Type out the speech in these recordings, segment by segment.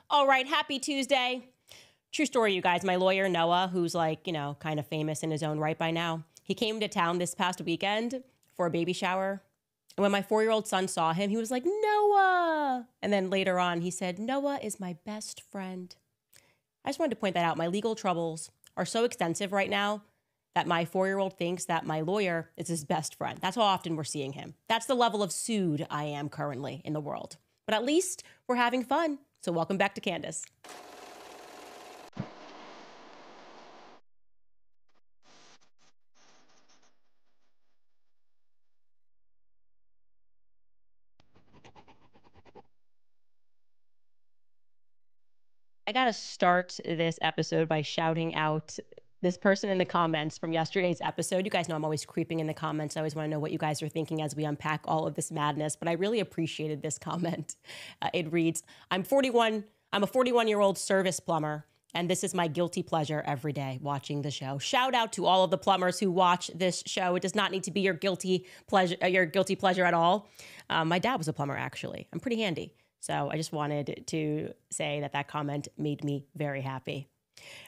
All right, happy Tuesday. True story, you guys. My lawyer, Noah, who's like, kind of famous in his own right by now, he came to town this past weekend for a baby shower. And when my 4-year-old son saw him, he was like, Noah. And then later on, he said, Noah is my best friend. I just wanted to point that out. My legal troubles are so extensive right now that my 4-year-old thinks that my lawyer is his best friend. That's how often we're seeing him. That's the level of sued I am currently in the world. But at least we're having fun. So welcome back to Candace. I got to start this episode by shouting out this person in the comments from yesterday's episode. You guys know I'm always creeping in the comments. I always want to know what you guys are thinking as we unpack all of this madness, but I really appreciated this comment. It reads, I'm a 41-year-old service plumber, and this is my guilty pleasure every day, watching the show. Shout out to all of the plumbers who watch this show. It does not need to be your guilty pleasure at all. My dad was a plumber, actually. I'm pretty handy. So I just wanted to say that comment made me very happy.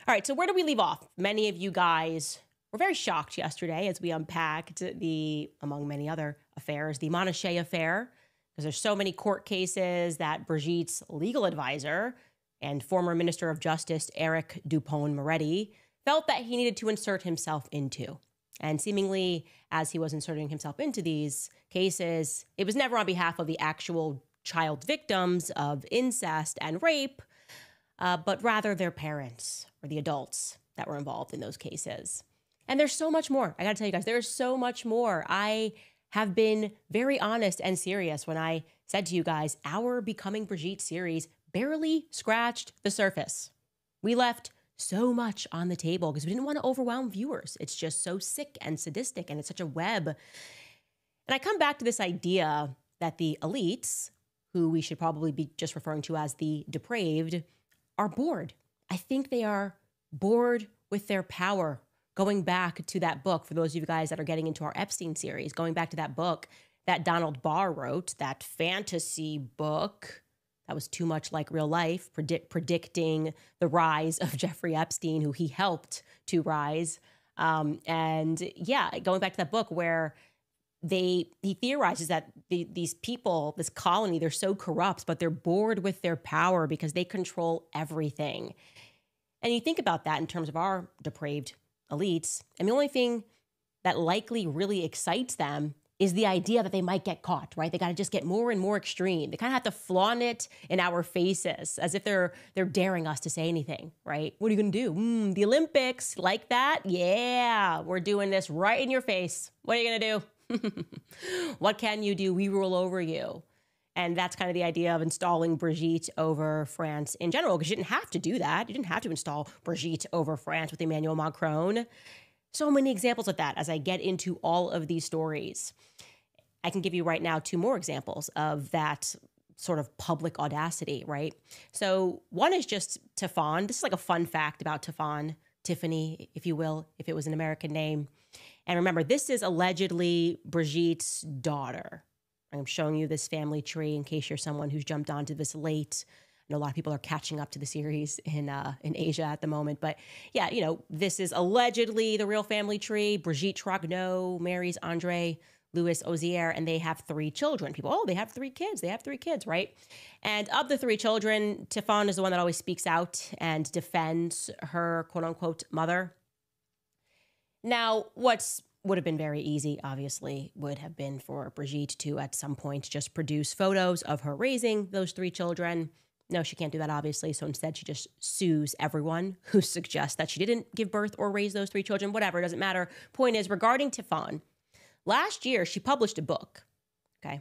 All right, so where do we leave off? Many of you guys were very shocked yesterday as we unpacked among many other affairs, the Monochet affair, because there's so many court cases that Brigitte's legal advisor and former Minister of Justice, Eric Dupond-Moretti, felt that he needed to insert himself into. And seemingly, as he was inserting himself into these cases, it was never on behalf of the actual child victims of incest and rape, but rather their parents or the adults that were involved in those cases. And there's so much more. I got to tell you guys, there's so much more. I have been very honest and serious when I said to you guys, our Becoming Brigitte series barely scratched the surface. We left so much on the table because we didn't want to overwhelm viewers. It's just so sick and sadistic, and it's such a web. And I come back to this idea that the elites, who we should probably be just referring to as the depraved, are bored. I think they are bored with their power. Going back to that book, for those of you guys that are getting into our Epstein series, going back to that book that Donald Barr wrote, that fantasy book that was too much like real life, predicting the rise of Jeffrey Epstein, who he helped to rise. And yeah, going back to that book where he theorizes that these people, this colony, they're so corrupt, but they're bored with their power because they control everything. And you think about that in terms of our depraved elites, and the only thing that likely really excites them is the idea that they might get caught, right? They got to just get more and more extreme. They kind of have to flaunt it in our faces as if they're daring us to say anything, right? What are you going to do? The Olympics, like that? Yeah, we're doing this right in your face. What are you going to do? What can you do? We rule over you. And that's kind of the idea of installing Brigitte over France in general, because you didn't have to do that. You didn't have to install Brigitte over France with Emmanuel Macron. So many examples of that as I get into all of these stories. I can give you right now 2 more examples of that sort of public audacity, right? So one is just Tiffany. This is like a fun fact about Tiffany, if you will, if it was an American name. And remember, this is allegedly Brigitte's daughter. I'm showing you this family tree in case you're someone who's jumped onto this late. I know a lot of people are catching up to the series in Asia at the moment. But yeah, this is allegedly the real family tree. Brigitte Trogneau marries Andre Louis Ozier, and they have 3 children. People, they have 3 kids. They have 3 kids, right? And of the 3 children, Tiffany is the one that always speaks out and defends her quote-unquote mother. Now, would have been very easy, obviously, would have been for Brigitte to, at some point, just produce photos of her raising those 3 children. No, she can't do that, obviously. So instead, she just sues everyone who suggests that she didn't give birth or raise those 3 children. Whatever, it doesn't matter. Point is, regarding Tiffany, last year, she published a book, okay?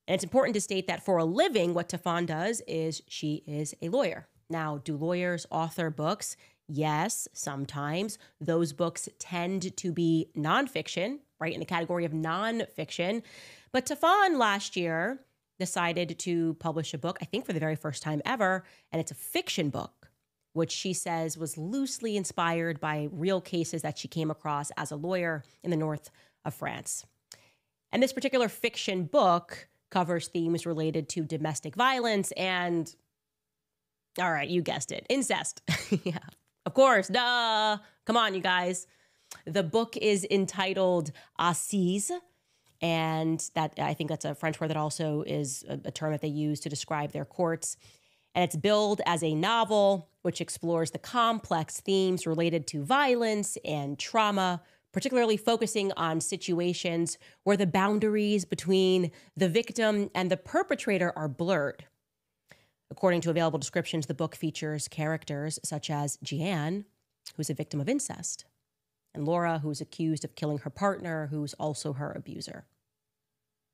And it's important to state that for a living, what Tiffany does is she is a lawyer. Now, do lawyers author books? Yes, sometimes. Those books tend to be nonfiction, right, in the category of nonfiction. But Tiffany last year decided to publish a book, I think for the very first time ever, and it's a fiction book, which she says was loosely inspired by real cases that she came across as a lawyer in the north of France. And this particular fiction book covers themes related to domestic violence and All right, you guessed it. Incest. Yeah, of course. Duh. Come on, you guys. The book is entitled Assises, and that I think that's a French word that also is a term that they use to describe their courts. And it's billed as a novel which explores the complex themes related to violence and trauma, particularly focusing on situations where the boundaries between the victim and the perpetrator are blurred. According to available descriptions, the book features characters such as Jeanne, who's a victim of incest, and Laura, who's accused of killing her partner, who's also her abuser.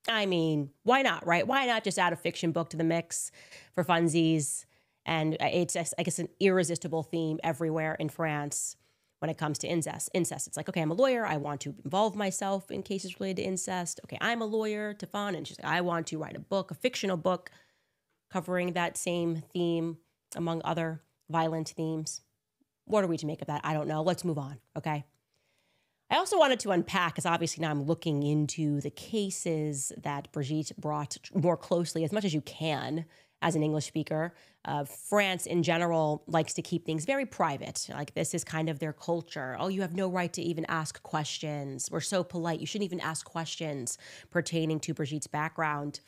I mean, why not, right? Why not just add a fiction book to the mix for funsies? And it's, I guess, an irresistible theme everywhere in France when it comes to incest. It's like, okay, I'm a lawyer. I want to involve myself in cases related to incest. Okay, I'm a lawyer, Tefan, and she's like, I want to write a book, a fictional book, covering that same theme among other violent themes. What are we to make of that? I don't know. Let's move on, okay? I also wanted to unpack, because obviously now I'm looking into the cases that Brigitte brought more closely, as much as you can as an English speaker. France in general likes to keep things very private. Like, this is kind of their culture. Oh, you have no right to even ask questions. We're so polite. You shouldn't even ask questions pertaining to Brigitte's background.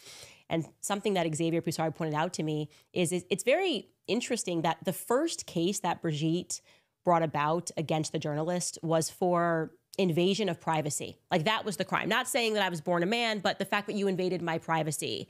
And something that Xavier Poussard pointed out to me is it's very interesting that the first case that Brigitte brought about against the journalist was for invasion of privacy. Like, that was the crime. Not saying that I was born a man, but the fact that you invaded my privacy.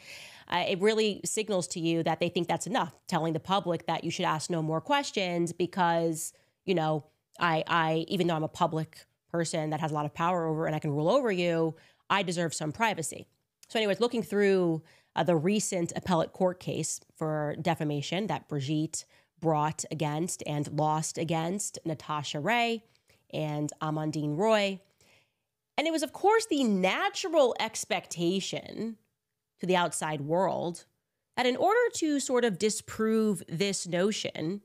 It really signals to you that they think that's enough, telling the public that you should ask no more questions because, you know, I even though I'm a public person that has a lot of power over and I can rule over you, I deserve some privacy. So anyways, looking through the recent appellate court case for defamation that Brigitte brought against and lost against Natasha Ray and Amandine Roy. And it was, of course, the natural expectation to the outside world that in order to sort of disprove this notion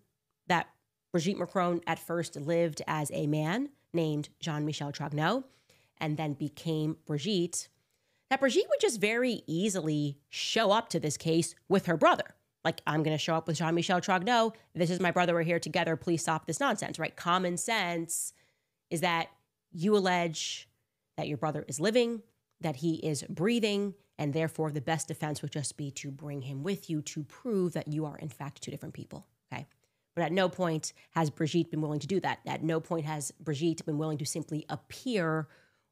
that Brigitte Macron at first lived as a man named Jean-Michel Trogneau and then became Brigitte, that Brigitte would just very easily show up to this case with her brother. Like, I'm going to show up with Jean-Michel Trogneau. This is my brother. We're here together. Please stop this nonsense, right? Common sense is that you allege that your brother is living, that he is breathing, and therefore the best defense would just be to bring him with you to prove that you are in fact two different people, okay? But at no point has Brigitte been willing to do that. At no point has Brigitte been willing to simply appear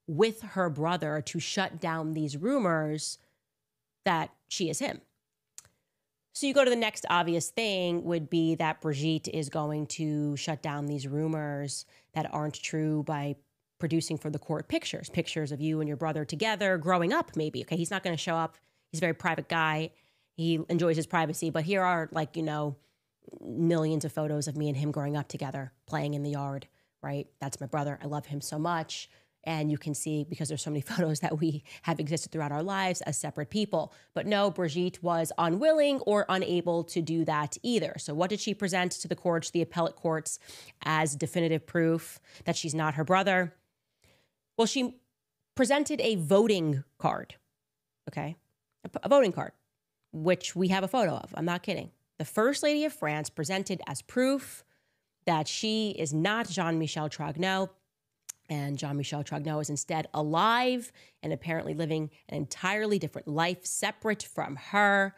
with her brother to shut down these rumors that she is him. So you go to the next obvious thing would be that Brigitte is going to shut down these rumors that aren't true by producing for the court pictures of you and your brother together growing up, maybe. Okay, he's not going to show up. He's a very private guy. He enjoys his privacy, but here are, like, you know, millions of photos of me and him growing up together, playing in the yard, right? That's my brother. I love him so much. And you can see, because there's so many photos, that we have existed throughout our lives as separate people. But no, Brigitte was unwilling or unable to do that either. So what did she present to the courts, the appellate courts, as definitive proof that she's not her brother? Well, she presented a voting card, okay? A voting card, which we have a photo of. I'm not kidding. The First Lady of France presented as proof that she is not Jean-Michel Trogneau, and Jean-Michel Trogneau is instead alive and apparently living an entirely different life separate from her.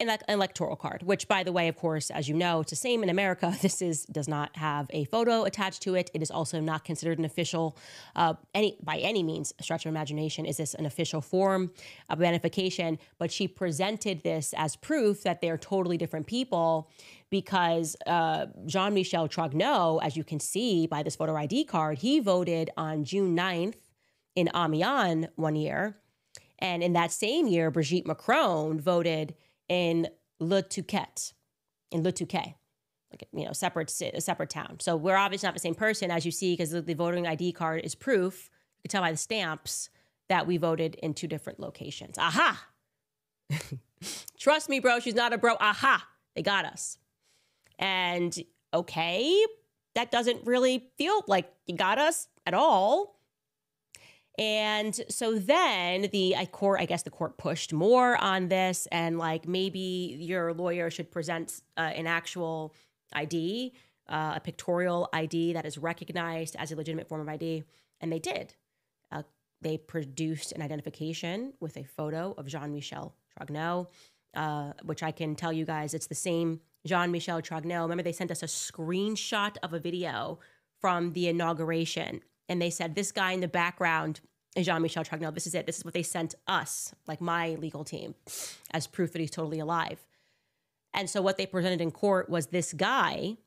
An electoral card, which, by the way, of course, as you know, it's the same in America. This does not have a photo attached to it. It is also not considered an official, by any means, a stretch of imagination, is this an official form of identification. But she presented this as proof that they're totally different people because Jean-Michel Trogneau, as you can see by this photo ID card, he voted on June 9th in Amiens one year. And in that same year, Brigitte Macron voted in Le Touquet, like, you know, a separate town. So we're obviously not the same person, as you see, because the voting ID card is proof. You can tell by the stamps that we voted in two different locations. Aha! Trust me, bro, she's not a bro. Aha! They got us. And okay, that doesn't really feel like you got us at all. And so then I guess the court pushed more on this, and like maybe your lawyer should present an actual ID, a pictorial ID that is recognized as a legitimate form of ID. And they did. They produced an identification with a photo of Jean-Michel Trogneau, which I can tell you guys, it's the same Jean-Michel Trogneau. Remember, they sent us a screenshot of a video from the inauguration. And they said, this guy in the background is Jean-Michel Trogneau. This is it. This is what they sent us, like my legal team, as proof that he's totally alive. And so what they presented in court was this guy,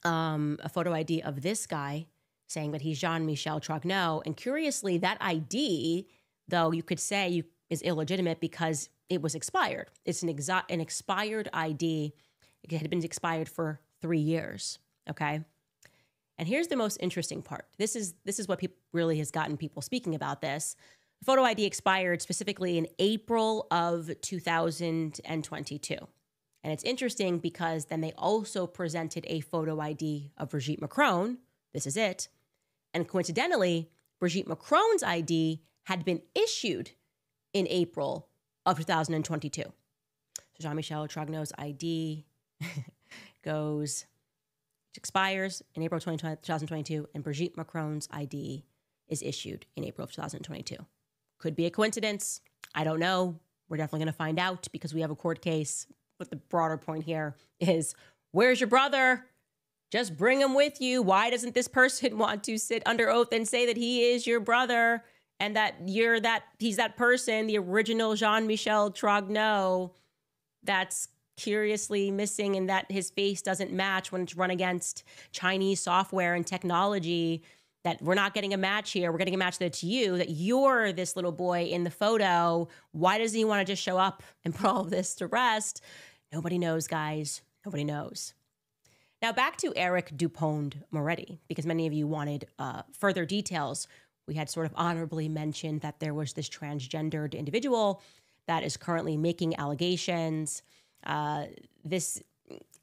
a photo ID of this guy saying that he's Jean-Michel Trogneau. And curiously, that ID, though you could say is illegitimate because it was expired. It's an expired ID. It had been expired for 3 years, okay? And here's the most interesting part. This is what really has gotten people speaking about this. The photo ID expired specifically in April of 2022. And it's interesting because then they also presented a photo ID of Brigitte Macron. This is it. And coincidentally, Brigitte Macron's ID had been issued in April of 2022. So Jean-Michel Trogneau's ID expires in April 2022, and Brigitte Macron's ID is issued in April of 2022. Could be a coincidence. I don't know. We're definitely going to find out because we have a court case. But the broader point here is, where's your brother? Just bring him with you. Why doesn't this person want to sit under oath and say that he is your brother and that he's that person, the original Jean-Michel Trogneau that's curiously missing and that his face doesn't match when it's run against Chinese software and technology, that we're not getting a match here. We're getting a match that's you, that you're this little boy in the photo. Why doesn't he want to just show up and put all of this to rest? Nobody knows, guys. Nobody knows. Now back to Eric Dupond-Moretti, because many of you wanted further details. We had sort of honorably mentioned that there was this transgendered individual that is currently making allegations. This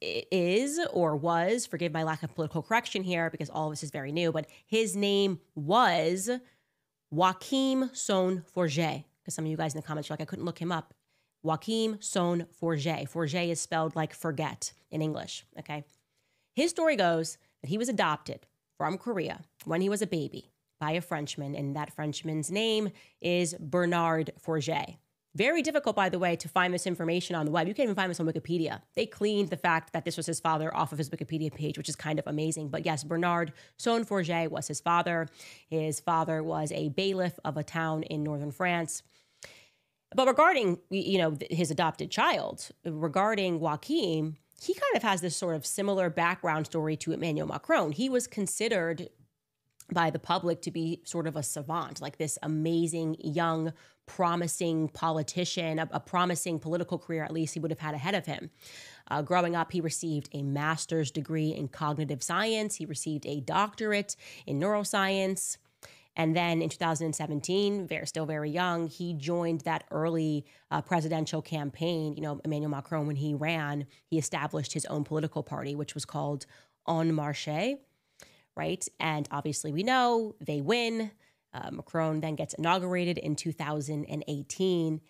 is or was, forgive my lack of political correction here because all of this is very new, but his name was Joachim Son-Forget, because some of you guys in the comments are like, I couldn't look him up. Joachim Son-Forget. Forget is spelled like forget in English, okay? His story goes that he was adopted from Korea when he was a baby by a Frenchman, and that Frenchman's name is Bernard Forget. Very difficult, by the way, to find this information on the web. You can't even find this on Wikipedia. They cleaned the fact that this was his father off of his Wikipedia page, which is kind of amazing. But yes, Bernard Son-Forget was his father. His father was a bailiff of a town in northern France. But regarding, his adopted child, regarding Joachim, he kind of has this sort of similar background story to Emmanuel Macron. He was considered by the public to be sort of a savant, like this amazing, young, promising politician, a promising political career, at least he would have had ahead of him. Growing up, he received a master's degree in cognitive science. He received a doctorate in neuroscience. And then in 2017, still very young, he joined that early presidential campaign. Emmanuel Macron, when he ran, he established his own political party, which was called En Marche, right? And obviously we know they win. Macron then gets inaugurated in 2018.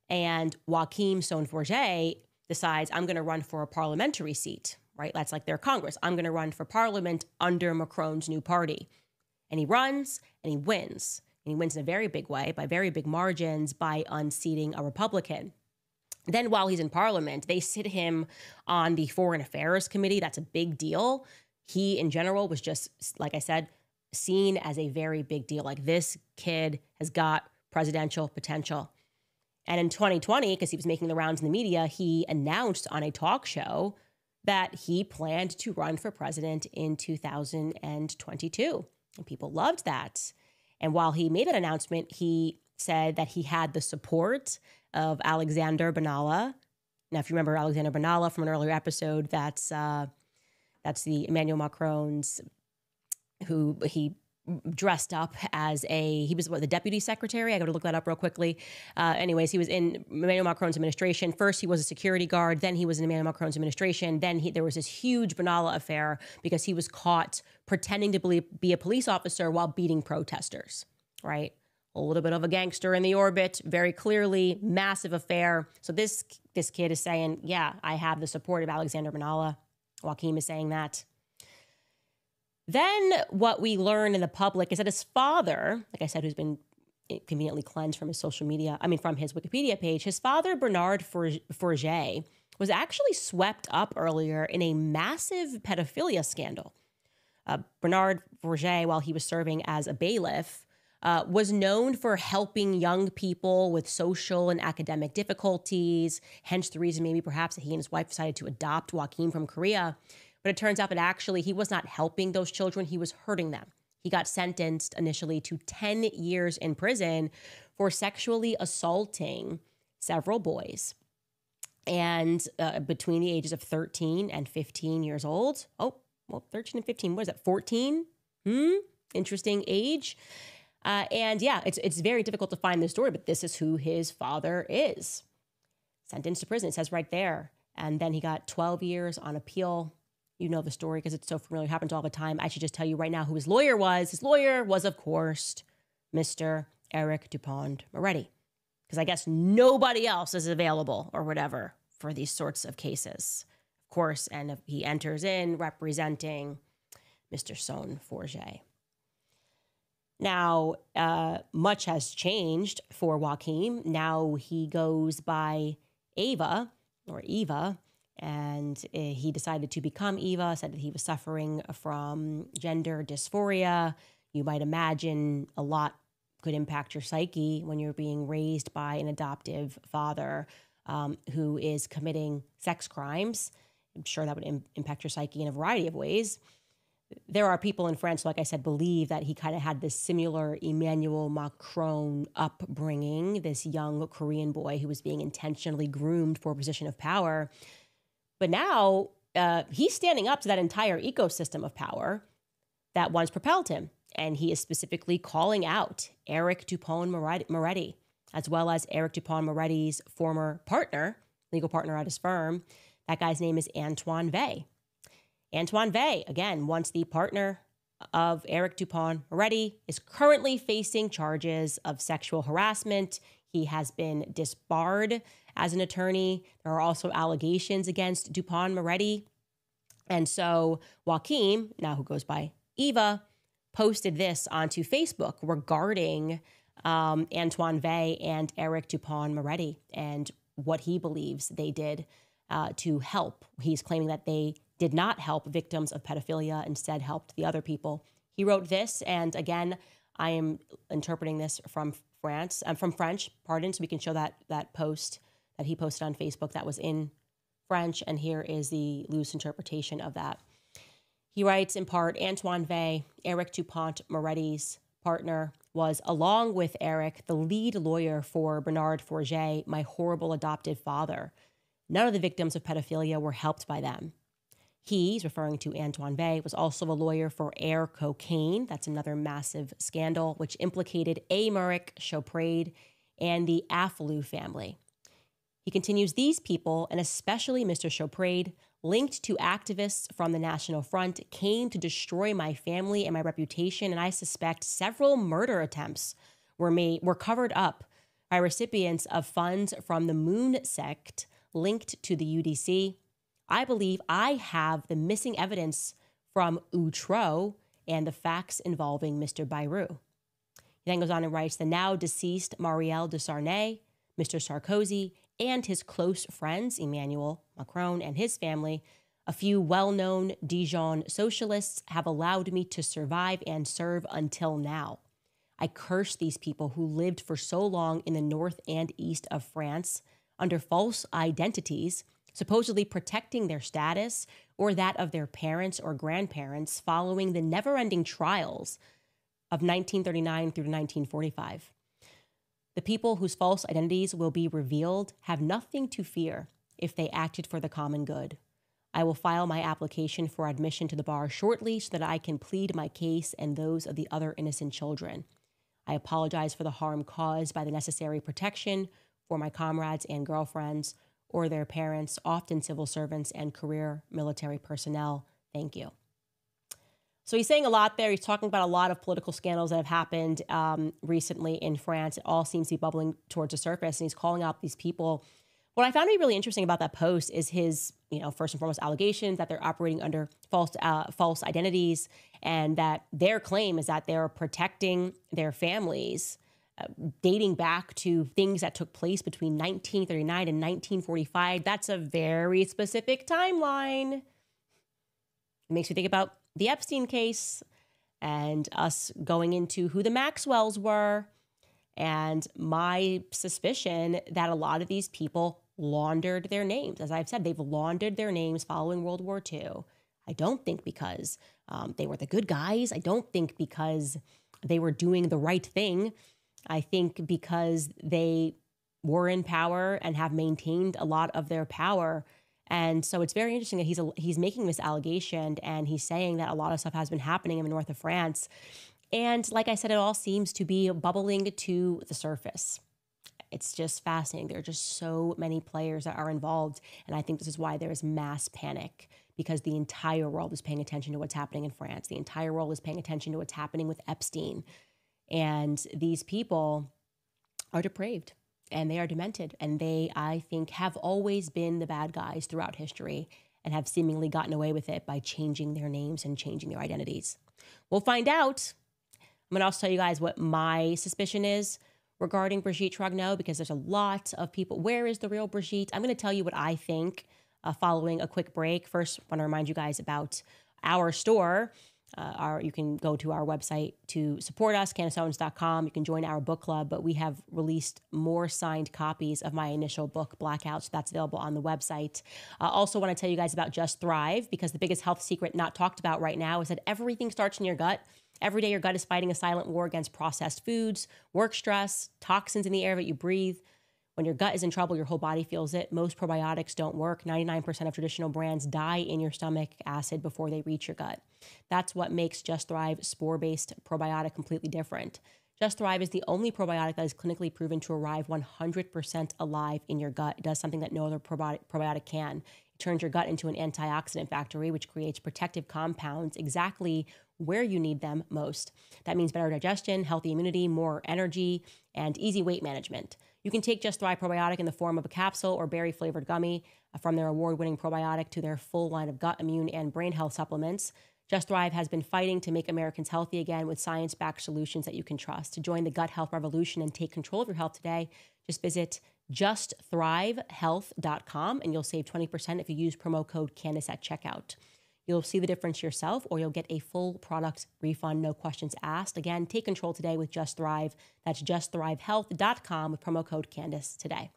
And Joachim Son-Forget decides, I'm going to run for a parliamentary seat, right? That's like their Congress. I'm going to run for parliament under Macron's new party. And he runs and he wins. And he wins in a very big way, by very big margins, by unseating a Republican. Then while he's in parliament, they sit him on the Foreign Affairs Committee. That's a big deal. He, in general, was just, like I said, seen as a very big deal. Like, this kid has got presidential potential. And in 2020, because he was making the rounds in the media, he announced on a talk show that he planned to run for president in 2022. And people loved that. And while he made that announcement, he said that he had the support of Alexander Benalla. Now, if you remember Alexander Benalla from an earlier episode, that's the Emmanuel Macron's, who he dressed up as he was the deputy secretary. I got to look that up real quickly. Anyways, he was in Emmanuel Macron's administration. First, he was a security guard. Then he was in Emmanuel Macron's administration. Then there was this huge Benalla affair because he was caught pretending to be a police officer while beating protesters, right? a little bit of a gangster in the orbit, very clearly, massive affair. So this kid is saying, yeah, I have the support of Alexander Manala. Joaquim is saying that. Then what we learn in the public is that his father, like I said, who's been conveniently cleansed from his social media, from his Wikipedia page, his father, Bernard Forget, was actually swept up earlier in a massive pedophilia scandal. Bernard Forget, while he was serving as a bailiff, was known for helping young people with social and academic difficulties, hence the reason maybe perhaps that he and his wife decided to adopt Joaquim from Korea. But it turns out that actually he was not helping those children, he was hurting them. He got sentenced initially to 10 years in prison for sexually assaulting several boys. And between the ages of 13 and 15 years old. Oh, well, 13 and 15, what is that, 14? Interesting age. And yeah, it's very difficult to find this story, but this is who his father is. Sentenced to prison, it says right there. And then he got 12 years on appeal. You know the story because it's so familiar. It happens all the time. I should just tell you right now who his lawyer was. His lawyer was, of course, Mr. Eric Dupond-Moretti. Because I guess nobody else is available or whatever for these sorts of cases. Of course, and he enters in representing Mr. Son Forget. Now, much has changed for Joaquim. Now he goes by Eva, and he decided to become Eva, said that he was suffering from gender dysphoria. You might imagine a lot could impact your psyche when you're being raised by an adoptive father who is committing sex crimes. I'm sure that would impact your psyche in a variety of ways. There are people in France, like I said, believe that he kind of had this similar Emmanuel Macron upbringing, this young Korean boy who was being intentionally groomed for a position of power. But now he's standing up to that entire ecosystem of power that once propelled him. And he is specifically calling out Eric Dupond-Moretti, as well as Eric Dupond-Moretti's former partner, legal partner at his firm. That guy's name is Antoine Weil. Antoine Weil, again, once the partner of Eric Dupond-Moretti, is currently facing charges of sexual harassment. He has been disbarred as an attorney. There are also allegations against Dupond-Moretti. And so Joaquim, now who goes by Eva, posted this onto Facebook regarding Antoine Weil and Eric Dupond-Moretti and what he believes they did to help. He's claiming that they did not help victims of pedophilia, instead helped the other people. He wrote this, and again, I am interpreting this from French, so we can show that post that he posted on Facebook that was in French, and here is the loose interpretation of that. He writes in part, Antoine Weil, Eric Dupond-Moretti's partner, was, along with Eric, the lead lawyer for Bernard Forget, my horrible adoptive father. None of the victims of pedophilia were helped by them. He's referring to Antoine Weil, was also a lawyer for Air Cocaine. That's another massive scandal, which implicated Aymeric Chauprade and the Afflelou family. He continues, these people, and especially Mr. Chauprade, linked to activists from the National Front, came to destroy my family and my reputation, and I suspect several murder attempts were covered up by recipients of funds from the Moon sect linked to the UDC. I believe I have the missing evidence from Outreau and the facts involving Mr. Bayrou. He then goes on and writes, the now deceased Marielle de Sarney, Mr. Sarkozy, and his close friends, Emmanuel Macron and his family, a few well-known Dijon socialists, have allowed me to survive and serve until now. I curse these people who lived for so long in the north and east of France under false identities, supposedly protecting their status or that of their parents or grandparents following the never-ending trials of 1939 through 1945. The people whose false identities will be revealed have nothing to fear if they acted for the common good. I will file my application for admission to the bar shortly so that I can plead my case and those of the other innocent children. I apologize for the harm caused by the necessary protection for my comrades and girlfriends or their parents, often civil servants and career military personnel. Thank you. So he's saying a lot there. He's talking about a lot of political scandals that have happened recently in France. It all seems to be bubbling towards the surface, and he's calling out these people. What I found to be really interesting about that post is his, first and foremost allegations that they're operating under false identities, and that their claim is that they're protecting their families, dating back to things that took place between 1939 and 1945. That's a very specific timeline. It makes me think about the Epstein case and us going into who the Maxwells were, and my suspicion that a lot of these people laundered their names. As I've said, they've laundered their names following World War II. I don't think because they were the good guys. I don't think because they were doing the right thing. I think because they were in power and have maintained a lot of their power. And so it's very interesting that he's making this allegation, and he's saying that a lot of stuff has been happening in the north of France. And like I said, it all seems to be bubbling to the surface. It's just fascinating. There are just so many players that are involved. And I think this is why there is mass panic, because the entire world is paying attention to what's happening in France. The entire world is paying attention to what's happening with Epstein. And these people are depraved, and they are demented. And they, I think, have always been the bad guys throughout history and have seemingly gotten away with it by changing their names and changing their identities. We'll find out. I'm going to also tell you guys what my suspicion is regarding Brigitte Trogneau, because there's a lot of people. Where is the real Brigitte? I'm going to tell you what I think following a quick break. First, I want to remind you guys about our store. You can go to our website to support us, CandaceOwens.com. You can join our book club, but we have released more signed copies of my initial book, Blackout, so that's available on the website. Also want to tell you guys about Just Thrive, because the biggest health secret not talked about right now is that everything starts in your gut. Every day your gut is fighting a silent war against processed foods, work stress, toxins in the air that you breathe. When your gut is in trouble, your whole body feels it. Most probiotics don't work. 99% of traditional brands die in your stomach acid before they reach your gut. That's what makes Just Thrive spore-based probiotic completely different. Just Thrive is the only probiotic that is clinically proven to arrive 100% alive in your gut. It does something that no other probiotic can. It turns your gut into an antioxidant factory, which creates protective compounds exactly where you need them most. That means better digestion, healthy immunity, more energy, and easy weight management. You can take Just Thrive probiotic in the form of a capsule or berry-flavored gummy, from their award-winning probiotic to their full line of gut, immune, and brain health supplements. Just Thrive has been fighting to make Americans healthy again with science-backed solutions that you can trust. To join the gut health revolution and take control of your health today, just visit justthrivehealth.com, and you'll save 20% if you use promo code Candace at checkout. You'll see the difference yourself, or you'll get a full product refund, no questions asked. Again, take control today with Just Thrive. That's justthrivehealth.com with promo code Candace today.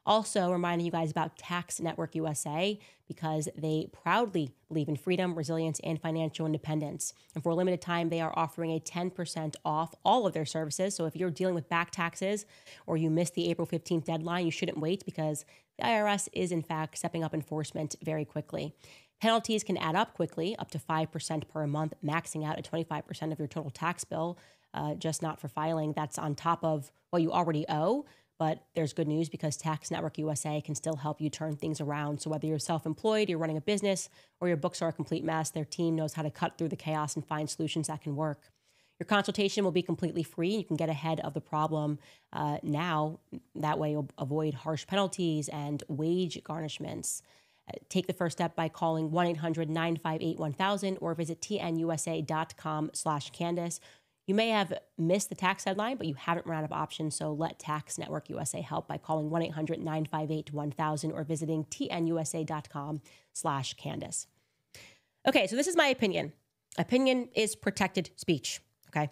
Also, reminding you guys about Tax Network USA, because they proudly believe in freedom, resilience, and financial independence. And for a limited time, they are offering a 10% off all of their services. So if you're dealing with back taxes or you missed the April 15th deadline, you shouldn't wait, because the IRS is, in fact, stepping up enforcement very quickly. Penalties can add up quickly, up to 5% per month, maxing out at 25% of your total tax bill, just not for filing. That's on top of what you already owe. But there's good news, because Tax Network USA can still help you turn things around. So whether you're self-employed, you're running a business, or your books are a complete mess, their team knows how to cut through the chaos and find solutions that can work. Your consultation will be completely free. You can get ahead of the problem now. That way you'll avoid harsh penalties and wage garnishments. Take the first step by calling 1-800-958-1000 or visit tnusa.com/Candace. You may have missed the tax deadline, but you haven't run out of options, so let Tax Network USA help by calling 1-800-958-1000 or visiting tnusa.com/Candace. Okay, so this is my opinion. Opinion is protected speech, okay?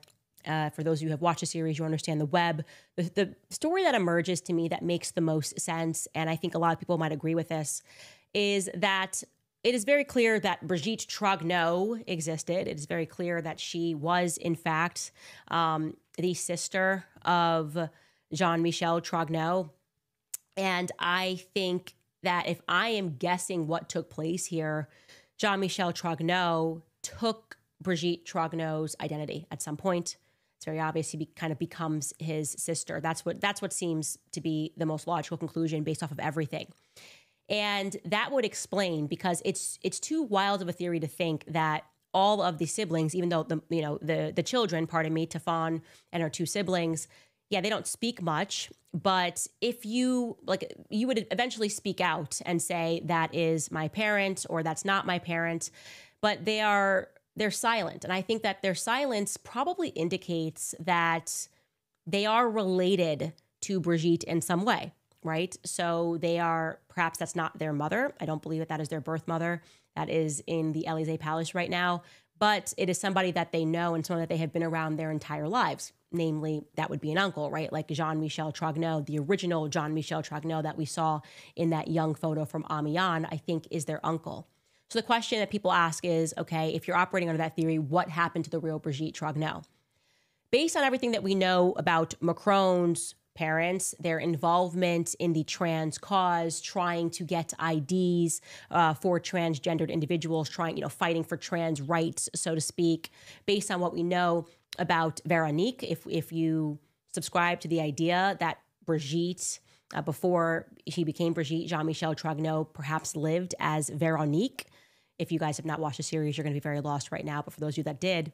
For those of you who have watched the series, you understand the web. The story that emerges to me that makes the most sense, and I think a lot of people might agree with this, is that it is very clear that Brigitte Trogneau existed. It is very clear that she was, in fact, the sister of Jean-Michel Trogneau. And I think that if I am guessing what took place here, Jean-Michel Trogneau took Brigitte Trogneau's identity at some point. It's very obvious he kind of becomes his sister. That's what seems to be the most logical conclusion based off of everything. And that would explain, because it's too wild of a theory to think that all of the siblings, even though the children, pardon me, Tafan and her two siblings, yeah, they don't speak much, but if you would eventually speak out and say that is my parent or that's not my parent, but they're silent. And I think that their silence probably indicates that they are related to Brigitte in some way, right? So perhaps that's not their mother. I don't believe that is their birth mother. That is in the Élysée Palace right now, but it is somebody that they know and someone that they have been around their entire lives. Namely, that would be an uncle, right? Like Jean-Michel Trogneux, the original Jean-Michel Trogneux that we saw in that young photo from Amiens, I think is their uncle. So the question that people ask is, okay, if you're operating under that theory, what happened to the real Brigitte Trogneux? Based on everything that we know about Macron's parents, their involvement in the trans cause, trying to get IDs for transgendered individuals, fighting for trans rights, so to speak, based on what we know about Veronique, if you subscribe to the idea that Brigitte, before she became Brigitte, Jean-Michel Trogneux perhaps lived as Veronique. If you guys have not watched the series, you're going to be very lost right now. But for those of you that did,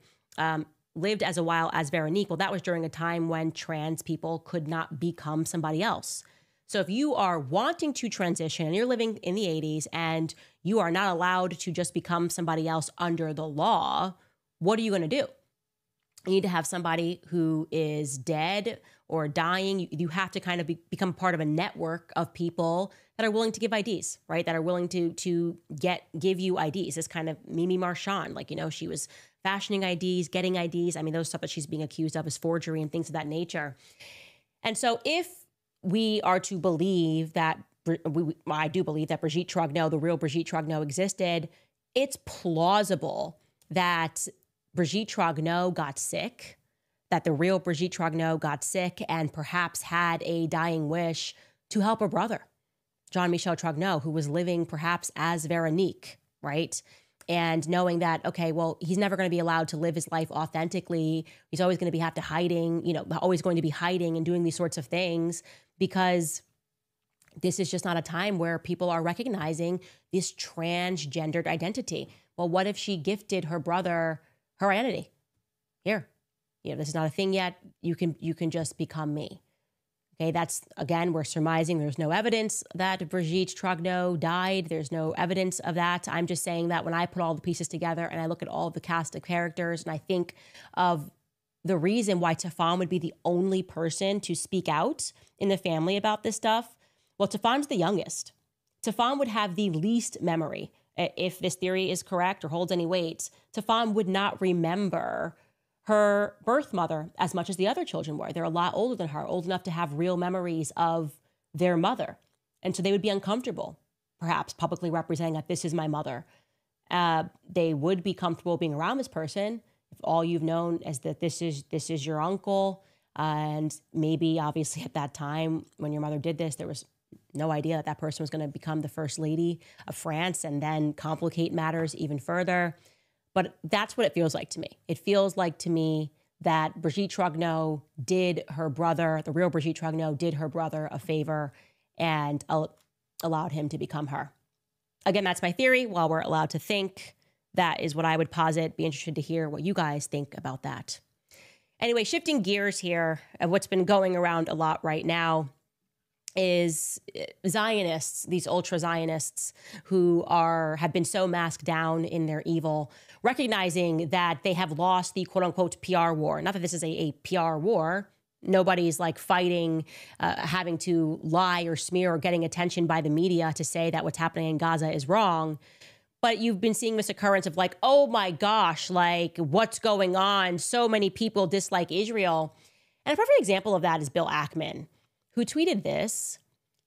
lived as a while as Veronique. Well, that was during a time when trans people could not become somebody else. So if you are wanting to transition and you're living in the 80s and you are not allowed to just become somebody else under the law, what are you going to do? You need to have somebody who is dead or dying. You have to kind of become part of a network of people that are willing to give IDs, right? That are willing to give you IDs. This kind of Mimi Marchand, she was fashioning IDs, getting IDs. I mean, those stuff that she's being accused of is forgery and things of that nature. And so if we are to believe that, I do believe that Brigitte Trogneux, the real Brigitte Trogneux existed, it's plausible that Brigitte Trogneux got sick, that the real Brigitte Trogneux got sick and perhaps had a dying wish to help her brother, Jean-Michel Trogneux, who was living perhaps as Veronique, right? And knowing that, okay, well, he's never going to be allowed to live his life authentically. He's always going to be always going to be hiding and doing these sorts of things because this is just not a time where people are recognizing this transgendered identity. Well, what if she gifted her brother her identity? Here, this is not a thing yet. You can just become me. Okay, that's, again, we're surmising. There's no evidence that Brigitte Trogneux died. There's no evidence of that. I'm just saying that when I put all the pieces together and I look at all of the cast of characters and I think of the reason why Tafan would be the only person to speak out in the family about this stuff, well, Tafan's the youngest. Tafan would have the least memory. If this theory is correct or holds any weight, Tafan would not remember her birth mother as much as the other children were. They're a lot older than her, old enough to have real memories of their mother. And so they would be uncomfortable, perhaps publicly representing that this is my mother. They would be comfortable being around this person if all you've known is that this is your uncle. And maybe obviously at that time when your mother did this, there was no idea that person was going to become the first lady of France and then complicate matters even further. But that's what it feels like to me. It feels like to me that Brigitte Trogneux did her brother, the real Brigitte Trogneux, did her brother a favor and allowed him to become her. Again, that's my theory. While we're allowed to think, that is what I would posit. Be interested to hear what you guys think about that. Anyway, shifting gears here, what's been going around a lot right now is Zionists, these ultra-Zionists who have been so masked down in their evil, recognizing that they have lost the quote-unquote PR war. Not that this is a PR war. Nobody's fighting, having to lie or smear or getting attention by the media to say that what's happening in Gaza is wrong. But you've been seeing this occurrence of oh my gosh, what's going on? So many people dislike Israel. And a perfect example of that is Bill Ackman, who tweeted this.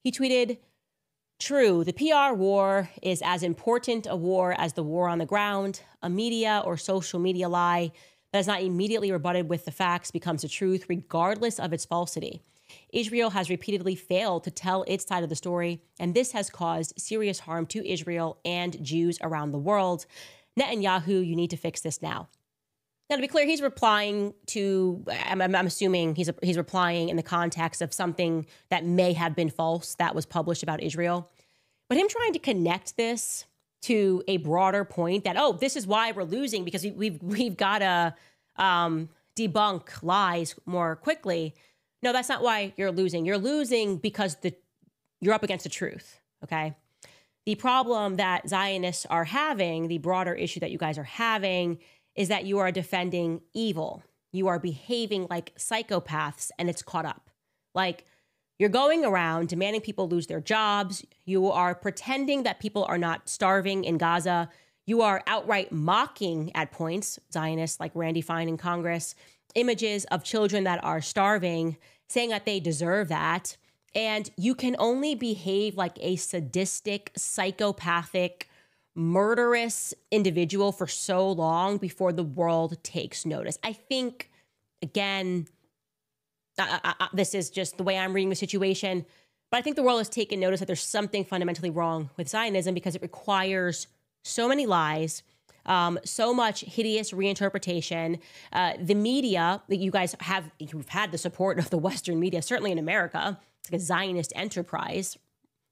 He tweeted, "True, the PR war is as important a war as the war on the ground. A media or social media lie that is not immediately rebutted with the facts becomes the truth, regardless of its falsity. Israel has repeatedly failed to tell its side of the story, and this has caused serious harm to Israel and Jews around the world. Netanyahu, you need to fix this now." Now, to be clear, he's replying to, I'm assuming he's replying in the context of something that may have been false that was published about Israel. But him trying to connect this to a broader point that, oh, this is why we're losing because we've got to debunk lies more quickly. No, that's not why you're losing. You're losing because you're up against the truth, okay? The problem that Zionists are having, the broader issue that you guys are having, is that you are defending evil. You are behaving like psychopaths, and it's caught up. Like, you're going around demanding people lose their jobs. You are pretending that people are not starving in Gaza. You are outright mocking at points, Zionists like Randy Fine in Congress, images of children that are starving, saying that they deserve that. And you can only behave like a sadistic, psychopathic, murderous individual for so long before the world takes notice. I think, again, this is just the way I'm reading the situation, but I think the world has taken notice that there's something fundamentally wrong with Zionism because it requires so many lies, so much hideous reinterpretation. The media that you guys have, you've had the support of the Western media, certainly in America. It's like a Zionist enterprise,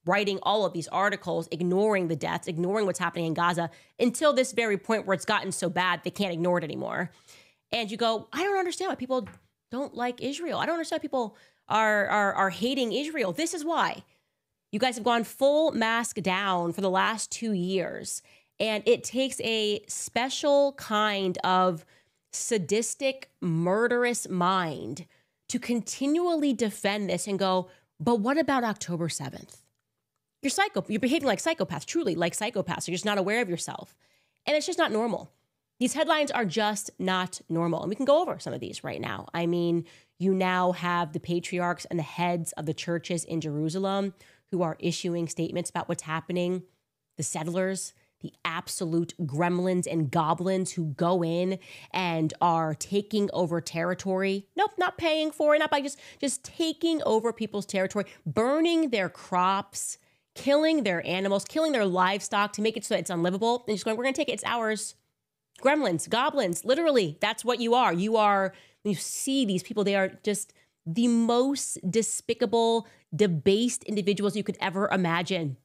writing all of these articles, ignoring the deaths, ignoring what's happening in Gaza until this very point where it's gotten so bad they can't ignore it anymore. And you go, I don't understand why people don't like Israel. I don't understand why people are hating Israel. This is why. You guys have gone full mask down for the last 2 years. And it takes a special kind of sadistic, murderous mind to continually defend this and go, but what about October 7th? You're behaving like psychopaths, truly like psychopaths. You're just not aware of yourself. And it's just not normal. These headlines are just not normal. And we can go over some of these right now. I mean, you now have the patriarchs and the heads of the churches in Jerusalem who are issuing statements about what's happening. The settlers, the absolute gremlins and goblins who go in and are taking over territory. Nope, not paying for it, not by just taking over people's territory, burning their crops, killing their animals, killing their livestock to make it so that it's unlivable. And just going, we're going to take it, it's ours. Gremlins, goblins, literally, that's what you are. When you see these people, they are just the most despicable, debased individuals you could ever imagine.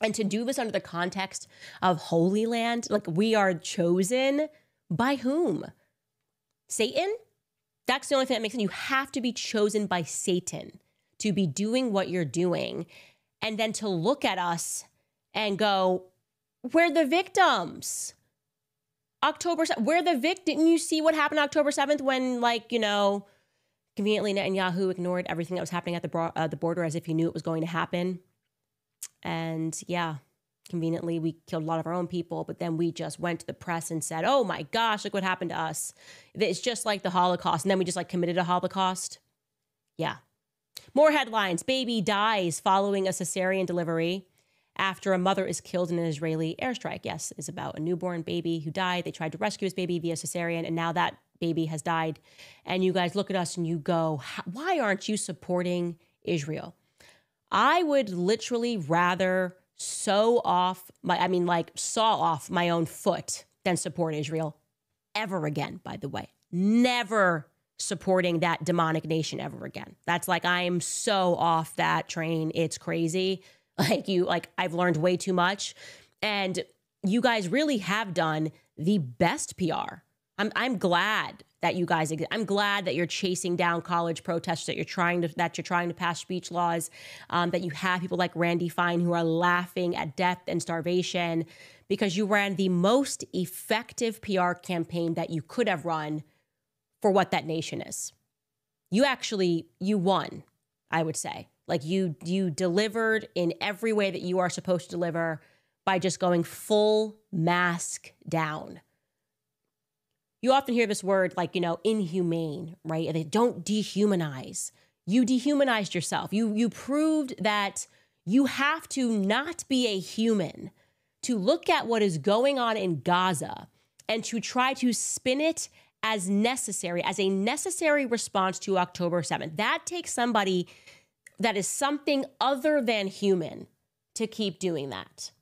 And to do this under the context of Holy Land, like we are chosen by whom? Satan? That's the only thing that makes sense. You have to be chosen by Satan to be doing what you're doing. And then to look at us and go, we're the victims. We're the victim. Didn't you see what happened October 7th when, conveniently Netanyahu ignored everything that was happening at the border as if he knew it was going to happen? And yeah, conveniently we killed a lot of our own people, but then we just went to the press and said, oh my gosh, look what happened to us. It's just like the Holocaust. And then we just committed a Holocaust. Yeah. More headlines. Baby dies following a cesarean delivery after a mother is killed in an Israeli airstrike. Yes, it's about a newborn baby who died. They tried to rescue his baby via cesarean, and now that baby has died. And you guys look at us and you go, why aren't you supporting Israel? I would literally rather saw off my own foot than support Israel ever again, by the way. Never supporting that demonic nation ever again. That's I'm so off that train. It's crazy. I've learned way too much. And you guys really have done the best PR. I'm glad that you guys exist. I'm glad that you're chasing down college protesters, that you're trying to pass speech laws, that you have people like Randy Fine who are laughing at death and starvation because you ran the most effective PR campaign that you could have run for what that nation is. You won, I would say. You delivered in every way that you are supposed to deliver by just going full mask down. You often hear this word inhumane, right? They don't dehumanize. You dehumanized yourself. You proved that you have to not be a human to look at what is going on in Gaza and to try to spin it as a necessary response to October 7th. That takes somebody that is something other than human to keep doing that.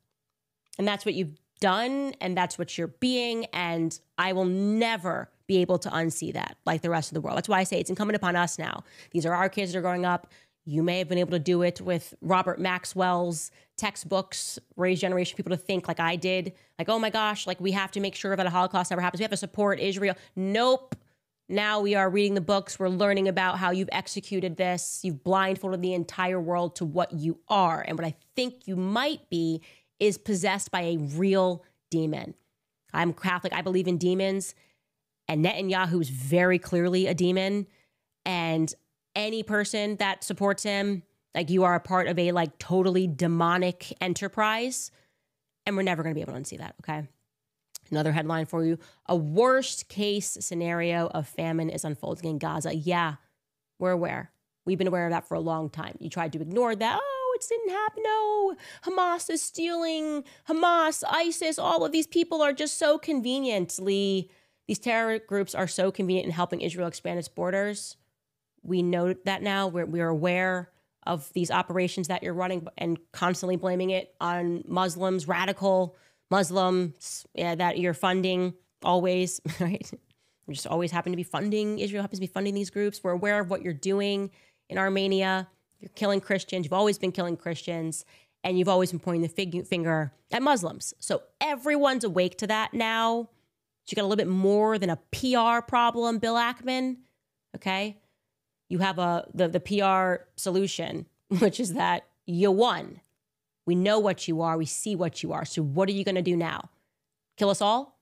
And that's what you've done, and that's what you're being, and I will never be able to unsee that like the rest of the world. That's why I say it's incumbent upon us now. These are our kids that are growing up. You may have been able to do it with Robert Maxwell's textbooks, raise generation people to think like I did, like, oh my gosh, like we have to make sure that a Holocaust never happens. We have to support Israel. Nope. Now we are reading the books. We're learning about how you've executed this. You've blindfolded the entire world to what you are. And what I think you might be is possessed by a real demon. I'm Catholic. I believe in demons. And Netanyahu is very clearly a demon. And any person that supports him, like you are a part of a like totally demonic enterprise. And we're never going to be able to unsee that, okay? Another headline for you. A worst case scenario of famine is unfolding in Gaza. Yeah, we're aware. We've been aware of that for a long time. You tried to ignore that. Oh, it didn't happen. No, Hamas is stealing. Hamas, ISIS, all of these people are just so conveniently, these terror groups are so convenient in helping Israel expand its borders. We know that now. We're aware of these operations that you're running and constantly blaming it on Muslims, radical Muslims, that you're funding always, right? You just always happen to be funding, Israel happens to be funding these groups. We're aware of what you're doing in Armenia. You're killing Christians. You've always been killing Christians. And you've always been pointing the finger at Muslims. So everyone's awake to that now. So you got a little bit more than a PR problem, Bill Ackman, okay? You have the PR solution, which is that you won. We know what you are. We see what you are. So what are you going to do now? Kill us all?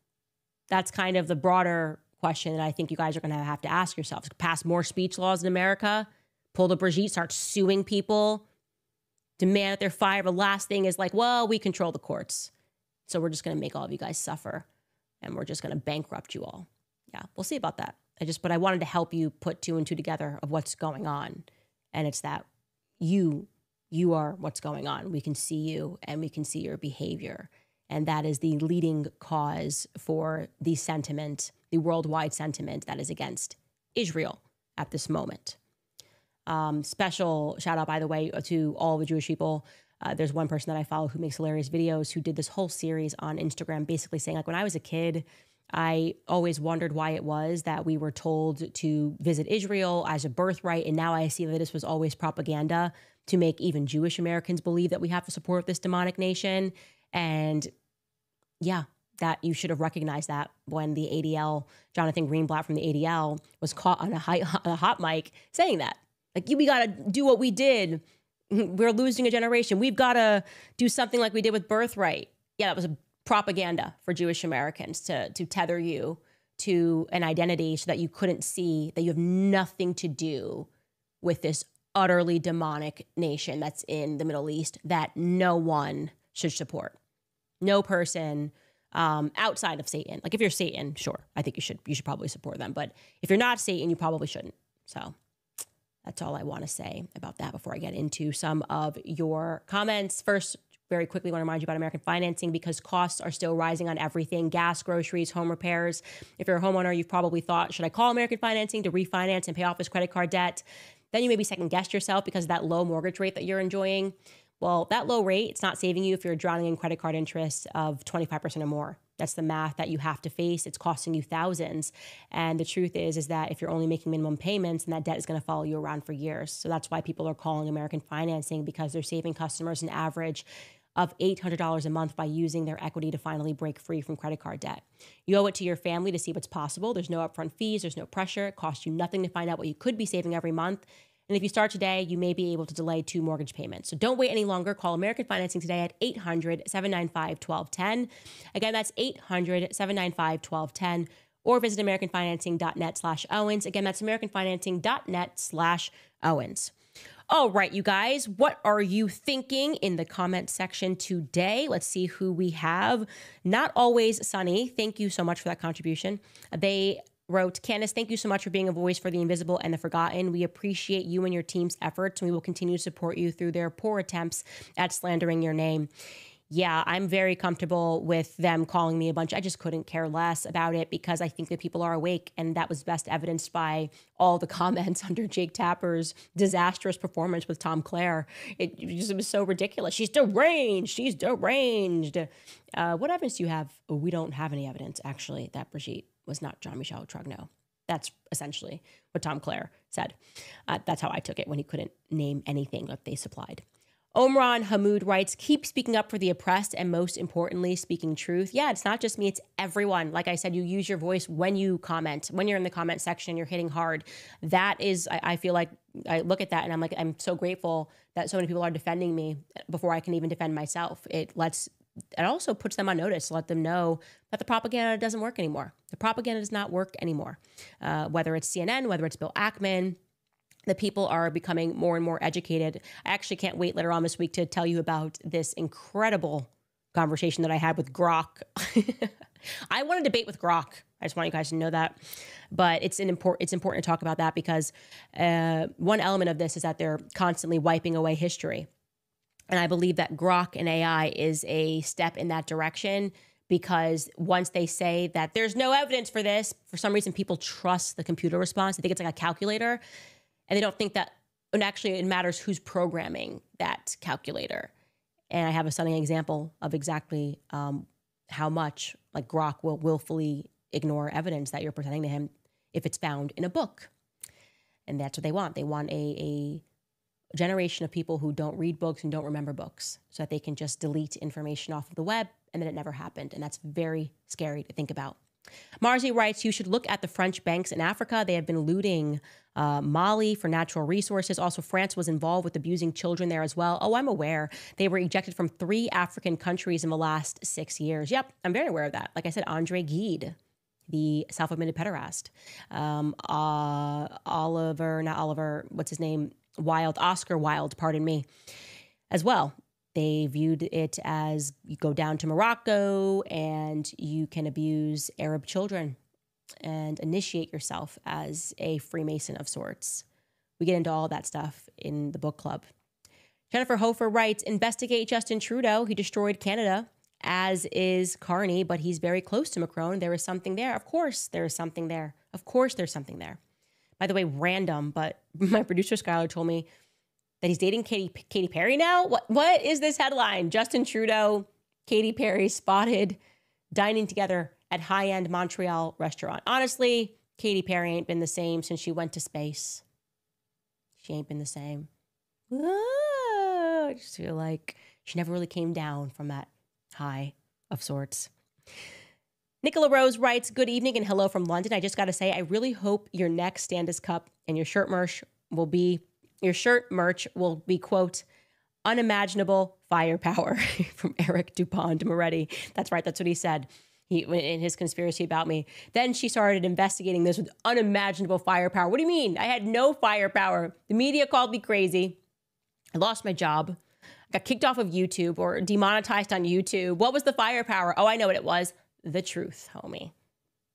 That's kind of the broader question that I think you guys are going to have to ask yourselves. Pass more speech laws in America? Pull the Brigitte, start suing people? Demand that they're fired? The last thing is like, well, we control the courts. So we're just going to make all of you guys suffer. And we're just going to bankrupt you all. Yeah, we'll see about that. But I wanted to help you put two and two together of what's going on. And it's that you are what's going on. We can see you and we can see your behavior. And that is the leading cause for the sentiment, the worldwide sentiment that is against Israel at this moment. Special shout out, by the way, to all the Jewish people. There's one person that I follow who makes hilarious videos who did this whole series on Instagram, basically saying, like, when I was a kid, I always wondered why it was that we were told to visit Israel as a birthright. And now I see that this was always propaganda to make even Jewish Americans believe that we have to support this demonic nation. And yeah, that you should have recognized that when the ADL, Jonathan Greenblatt from the ADL, was caught on a hot mic saying that. Like, we got to do what we did. We're losing a generation. We've got to do something like we did with birthright. Yeah, that was a propaganda for Jewish Americans to tether you to an identity so that you couldn't see that you have nothing to do with this utterly demonic nation that's in the Middle East that no one should support. No person outside of Satan. Like, if you're Satan, sure, I think you should probably support them. But if you're not Satan, you probably shouldn't. So that's all I want to say about that before I get into some of your comments. First, very quickly, I want to remind you about American financing because costs are still rising on everything: gas, groceries, home repairs. If you're a homeowner, you've probably thought, should I call American financing to refinance and pay off this credit card debt? Then you maybe second guess yourself because of that low mortgage rate that you're enjoying. Well, that low rate, it's not saving you if you're drowning in credit card interest of 25% or more. That's the math that you have to face. It's costing you thousands. And the truth is that if you're only making minimum payments, then that debt is going to follow you around for years. So that's why people are calling American financing, because they're saving customers an average of $800 a month by using their equity to finally break free from credit card debt. You owe it to your family to see what's possible. There's no upfront fees. There's no pressure. It costs you nothing to find out what you could be saving every month. And if you start today, you may be able to delay 2 mortgage payments. So don't wait any longer. Call American Financing today at 800-795-1210. Again, that's 800-795-1210. Or visit americanfinancing.net/Owens. Again, that's americanfinancing.net/Owens. All right, you guys, what are you thinking in the comment section today? Let's see who we have. Not Always Sunny, thank you so much for that contribution. They wrote, Candace, thank you so much for being a voice for the invisible and the forgotten. We appreciate you and your team's efforts, and we will continue to support you through their poor attempts at slandering your name. Yeah, I'm very comfortable with them calling me a bunch. I just couldn't care less about it because I think that people are awake, and that was best evidenced by all the comments under Jake Tapper's disastrous performance with Tom Clare. It was so ridiculous. She's deranged. She's deranged. What evidence do you have? Oh, we don't have any evidence, actually, that Brigitte was not Jean-Michel Trogneau. That's essentially what Tom Clare said. That's how I took it when he couldn't name anything that they supplied. Omran Hamoud writes, keep speaking up for the oppressed and most importantly, speaking truth. Yeah, it's not just me, it's everyone. Like I said, you use your voice when you comment, when you're in the comment section, you're hitting hard. That is, I feel like I look at that and I'm like, I'm so grateful that so many people are defending me before I can even defend myself. It also puts them on notice, let them know that the propaganda doesn't work anymore. The propaganda does not work anymore. Whether it's CNN, whether it's Bill Ackman, the people are becoming more and more educated. I actually can't wait later on this week to tell you about this incredible conversation that I had with Grok. I want to debate with Grok. I just want you guys to know that. But it's important to talk about that because one element of this is that they're constantly wiping away history. And I believe that Grok and AI is a step in that direction because once they say that there's no evidence for this, for some reason people trust the computer response. They think it's like a calculator. And they don't think that, and actually it matters who's programming that calculator. And I have a stunning example of exactly how much like Grok will willfully ignore evidence that you're presenting to him if it's found in a book. And that's what they want. They want a generation of people who don't read books and don't remember books so that they can just delete information off of the web and then it never happened. And that's very scary to think about. Marzi writes, you should look at the French banks in Africa. They have been looting Mali for natural resources. Also, France was involved with abusing children there as well. Oh, I'm aware. They were ejected from 3 African countries in the last 6 years. Yep, I'm very aware of that. Like I said, Andre Gide, the self-admitted pederast. Oscar Wilde, pardon me, as well. They viewed it as you go down to Morocco and you can abuse Arab children and initiate yourself as a Freemason of sorts. We get into all that stuff in the book club. Jennifer Hofer writes, investigate Justin Trudeau. He destroyed Canada, as is Carney, but he's very close to Macron. There is something there. Of course there is something there. Of course there's something there. By the way, random, but my producer Skylar told me that he's dating Katy Perry now? What is this headline? Justin Trudeau, Katy Perry spotted dining together at high-end Montreal restaurant. Honestly, Katy Perry ain't been the same since she went to space. She ain't been the same. I just feel like she never really came down from that high of sorts. Nicola Rose writes, good evening and hello from London. I just got to say, I really hope your next Standus Cup and your shirt merch will be, quote, unimaginable firepower from Eric Dupont Moretti. That's right. That's what he said in his conspiracy about me. Then she started investigating this with unimaginable firepower. What do you mean? I had no firepower. The media called me crazy. I lost my job. I got kicked off of YouTube or demonetized on YouTube. What was the firepower? Oh, I know what it was. The truth, homie.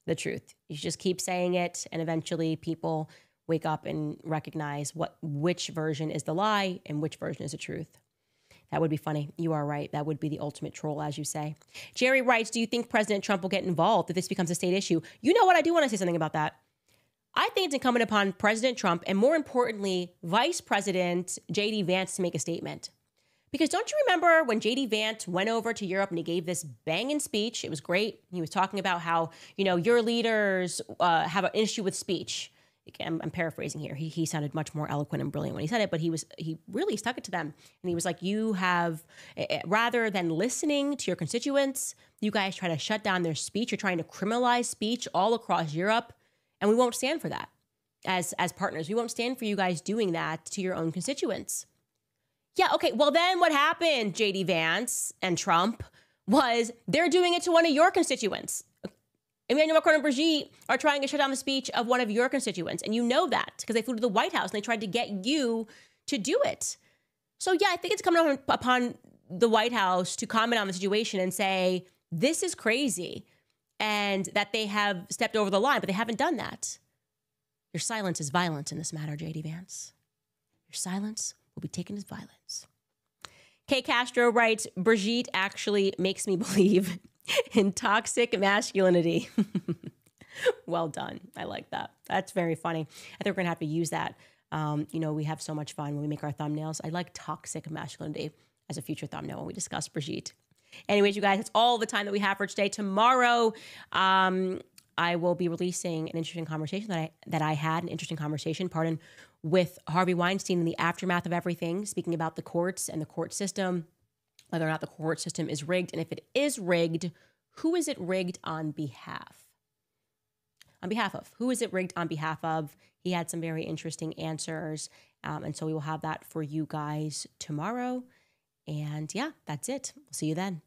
The truth. You just keep saying it and eventually people wake up and recognize which version is the lie and which version is the truth. That would be funny. You are right. That would be the ultimate troll, as you say. Jerry writes, do you think President Trump will get involved if this becomes a state issue? You know what? I do want to say something about that. I think it's incumbent upon President Trump and more importantly, Vice President J.D. Vance to make a statement. Because don't you remember when J.D. Vance went over to Europe and he gave this banging speech? It was great. He was talking about how, your leaders have an issue with speech. I'm paraphrasing here. He sounded much more eloquent and brilliant when he said it, but he really stuck it to them. And he was like, you have, rather than listening to your constituents, you guys try to shut down their speech. You're trying to criminalize speech all across Europe. And we won't stand for that as partners. We won't stand for you guys doing that to your own constituents. Yeah, okay, well then what happened, J.D. Vance and Trump, was they're doing it to one of your constituents. Emmanuel Macron and Brigitte are trying to shut down the speech of one of your constituents. And you know that because they flew to the White House and they tried to get you to do it. So yeah, I think it's coming upon the White House to comment on the situation and say, this is crazy. And that they have stepped over the line, but they haven't done that. Your silence is violence in this matter, J.D. Vance. Your silence will be taken as violence. Kay Castro writes, Brigitte actually makes me believe in toxic masculinity. Well done. I like that. That's very funny. I think we're going to have to use that. We have so much fun when we make our thumbnails. I like toxic masculinity as a future thumbnail when we discuss Brigitte. Anyways, you guys, that's all the time that we have for today. Tomorrow, I will be releasing an interesting conversation that I had, an interesting conversation, with Harvey Weinstein in the aftermath of everything, speaking about the courts and the court system, whether or not the court system is rigged. And if it is rigged, who is it rigged on behalf? On behalf of? Who is it rigged on behalf of? He had some very interesting answers. And so we will have that for you guys tomorrow. And yeah, that's it. We'll see you then.